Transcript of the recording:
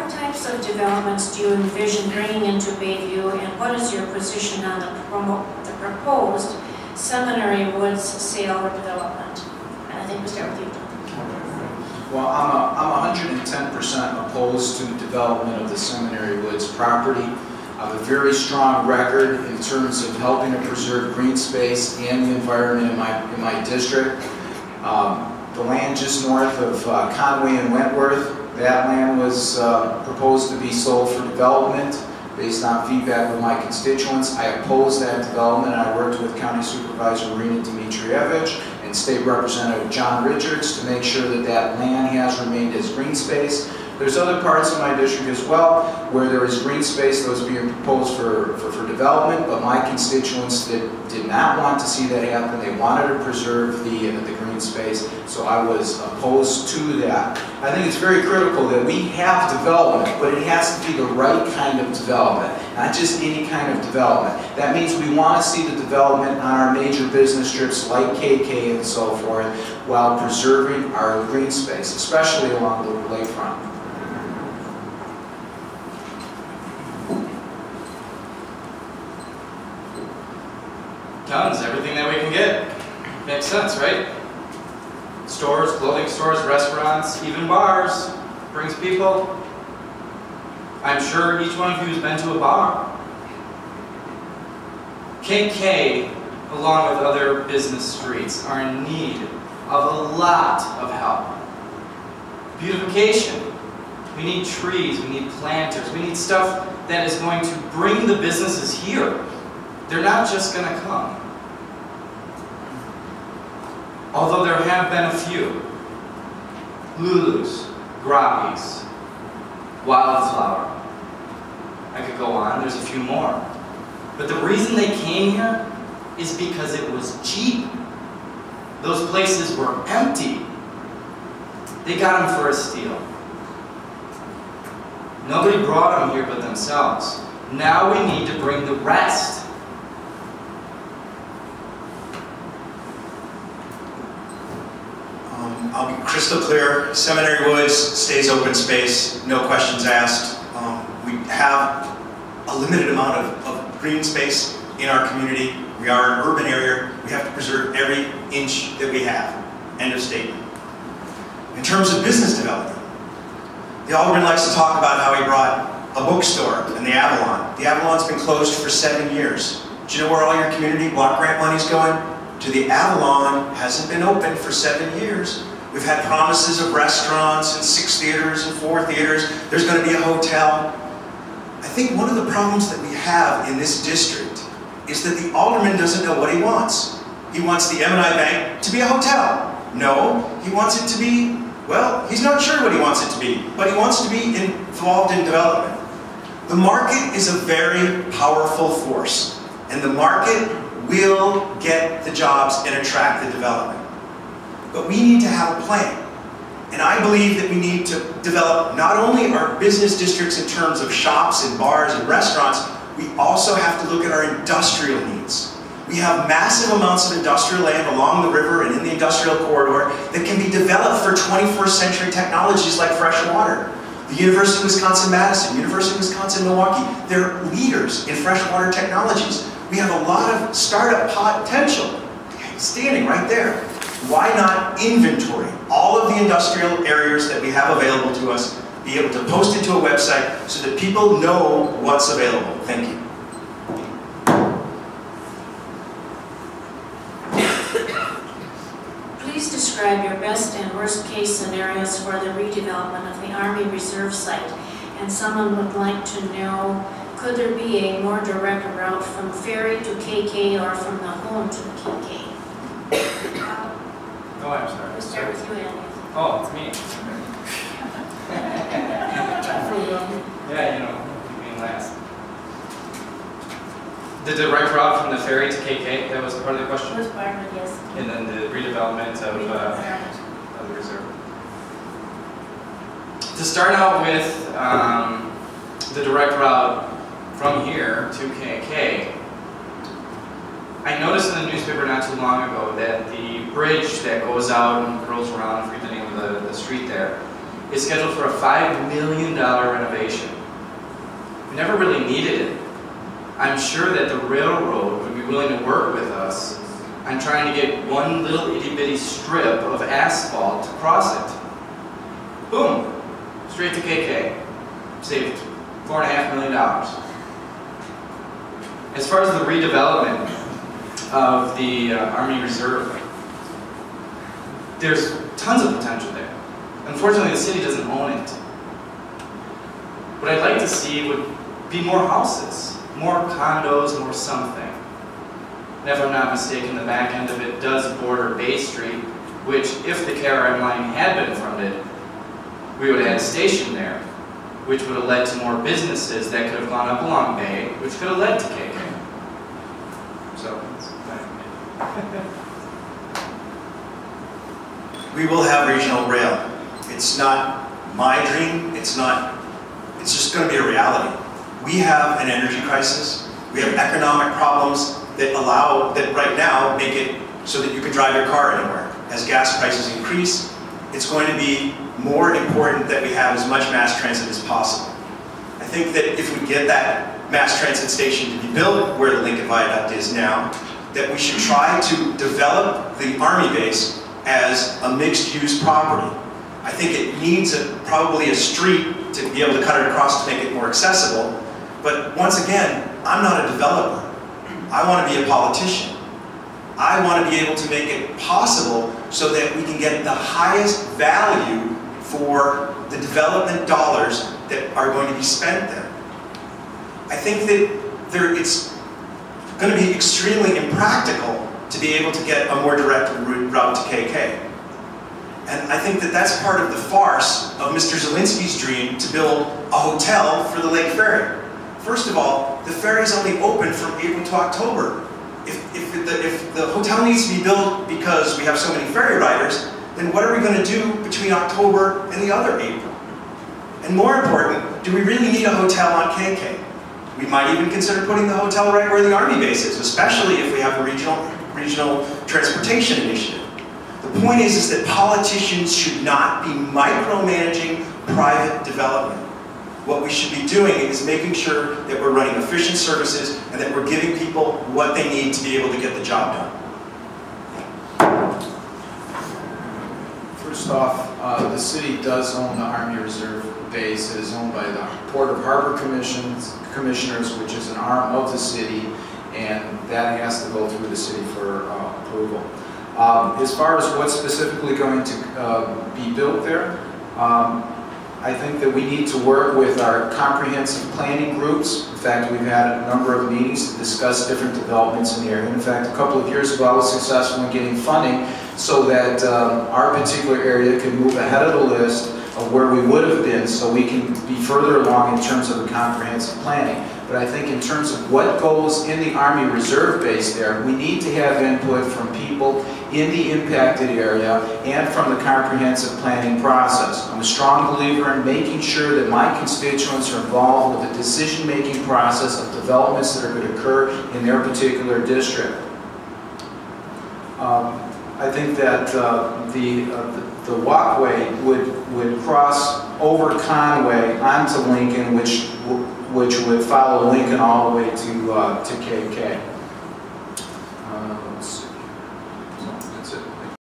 What types of developments do you envision bringing into Bayview, and what is your position on the proposed Seminary Woods sale or development? And I think we'll start with you, Tom. Well, I'm 110% opposed to development of the Seminary Woods property. I have a very strong record in terms of helping to preserve green space and the environment in my district. The land just north of Conway and Wentworth, that land was proposed to be sold for development based on feedback with my constituents. I opposed that development. I worked with County Supervisor Marina Dimitrievich and State Representative John Richards to make sure that that land has remained as green space. There's other parts of my district as well where there is green space that was being proposed for development, but my constituents did not want to see that happen. They wanted to preserve the green space, so I was opposed to that. I think it's very critical that we have development, but it has to be the right kind of development, not just any kind of development. That means we want to see the development on our major business strips like KK and so forth, while preserving our green space, especially along the lakefront. Tons, everything that we can get. Makes sense, right? Stores, clothing stores, restaurants, even bars. Brings people. I'm sure each one of you has been to a bar. KK, along with other business streets, are in need of a lot of help. Beautification. We need trees, we need planters, we need stuff that is going to bring the businesses here. They're not just going to come. Although there have been a few. Lulu's, Grappies, Wildflower. I could go on, there's a few more. But the reason they came here is because it was cheap. Those places were empty. They got them for a steal. Nobody brought them here but themselves. Now we need to bring the rest. I'll be crystal clear. Seminary Woods stays open space, no questions asked. We have a limited amount of green space in our community. We are an urban area. We have to preserve every inch that we have. End of statement. In terms of business development, the Alderman likes to talk about how he brought a bookstore in the Avalon. The Avalon's been closed for 7 years. Do you know where all your community block grant money's going? To the Avalon. Hasn't been open for 7 years. We've had promises of restaurants and 6 theaters and 4 theaters. There's going to be a hotel. I think one of the problems that we have in this district is that the Alderman doesn't know what he wants. He wants the M&I Bank to be a hotel. No, he wants it to be, well, he's not sure what he wants it to be, but he wants to be involved in development. The market is a very powerful force, and the market will get the jobs and attract the development. But we need to have a plan. And I believe that we need to develop not only our business districts in terms of shops and bars and restaurants, we also have to look at our industrial needs. We have massive amounts of industrial land along the river and in the industrial corridor that can be developed for 21st century technologies like fresh water. The University of Wisconsin-Madison, University of Wisconsin-Milwaukee, they're leaders in freshwater technologies. We have a lot of startup potential standing right there. Why not inventory all of the industrial areas that we have available to us, be able to post it to a website so that people know what's available? Thank you. Please describe your best and worst case scenarios for the redevelopment of the Army Reserve site. And someone would like to know, could there be a more direct route from Ferry to KK or from the home to KK? Oh, I'm sorry. We'll start with you, Andy. Oh, it's me. Yeah, you know, you mean last. The direct route from the ferry to KK, that was part of the question? That was part of it, yes. And then the redevelopment of the reserve. To start out with the direct route from here to KK, I noticed in the newspaper not too long ago that the bridge that goes out and curls around, I forget the name of the street there, is scheduled for a $5 million renovation. We never really needed it. I'm sure that the railroad would be willing to work with us on trying to get one little itty-bitty strip of asphalt to cross it. Boom, straight to KK. Saved $4.5 million. As far as the redevelopment of the Army Reserve, there's tons of potential there. Unfortunately, the city doesn't own it. What I'd like to see would be more houses, more condos, more something. And if I'm not mistaken, the back end of it does border Bay Street, which, if the KRM line had been funded, we would have had a station there, which would have led to more businesses that could have gone up along Bay, which could have led to KK. So, We will have regional rail. It's not my dream, it's just going to be a reality. We have an energy crisis, we have economic problems that right now make it so that you can drive your car anywhere. As gas prices increase, it's going to be more important that we have as much mass transit as possible. I think that if we get that mass transit station to be built where the Lincoln Viaduct is now, that we should try to develop the Army base as a mixed-use property. I think it needs probably a street to be able to cut it across to make it more accessible. But once again, I'm not a developer. I want to be a politician. I want to be able to make it possible so that we can get the highest value for the development dollars that are going to be spent there. I think that it's going to be extremely impractical to be able to get a more direct route to KK. And I think that that's part of the farce of Mr. Zielinski's dream to build a hotel for the Lake Ferry. First of all, the ferry's only open from April to October. If the hotel needs to be built because we have so many ferry riders, then what are we going to do between October and the other April? And more important, do we really need a hotel on KK? We might even consider putting the hotel right where the Army base is, especially if we have a regional transportation initiative. The point is that politicians should not be micromanaging private development. What we should be doing is making sure that we're running efficient services and that we're giving people what they need to be able to get the job done. First off, the city does own the Army Reserve base. It is owned by the Port of Harbor Commissioners, which is an arm of the city, and that has to go through the city for approval. As far as what's specifically going to be built there, I think that we need to work with our comprehensive planning groups. In fact, we've had a number of meetings to discuss different developments in the area. In fact, a couple of years ago, I was successful in getting funding so that our particular area can move ahead of the list of where we would have been, so we can be further along in terms of the comprehensive planning. But I think in terms of what goes in the Army Reserve base there, we need to have input from people in the impacted area and from the comprehensive planning process. I'm a strong believer in making sure that my constituents are involved with the decision-making process of developments that are going to occur in their particular district. I think that the walkway would cross over Conway onto Lincoln, which would follow Lincoln all the way to KK. Let's see.